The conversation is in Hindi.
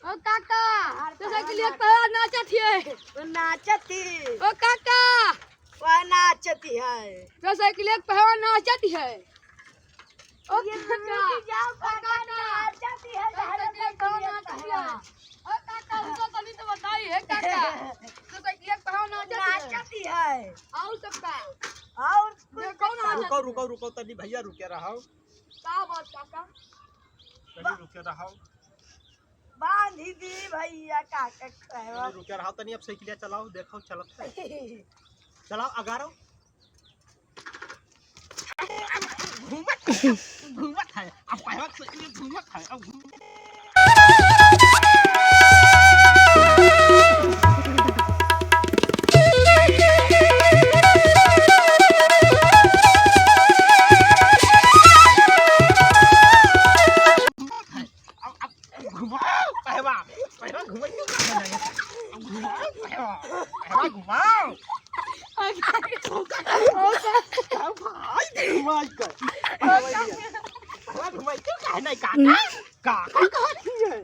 ओ काका तो साइकिल एक पहला नाचत है वो नाचती ओ काका वो नाचती है तो साइकिल एक पहला नाचत है ओ काका काका नाचती है ओ काका उसको तनी तो बताई है काका तो साइकिल एक पहला नाचती है आओ सबका और कौन रुको रुको रुको तनी भैया रुके रहो का बात काका तनी रुके रहो बांधी दी भैया काका कहवा तनी रुके रहो तनी अब साइकिल चलाओ देखो चलत है चलाओ अगारो घूमत है अब कहवा साइकिल घूमत है अब घुमाई क्यों कहना काका काका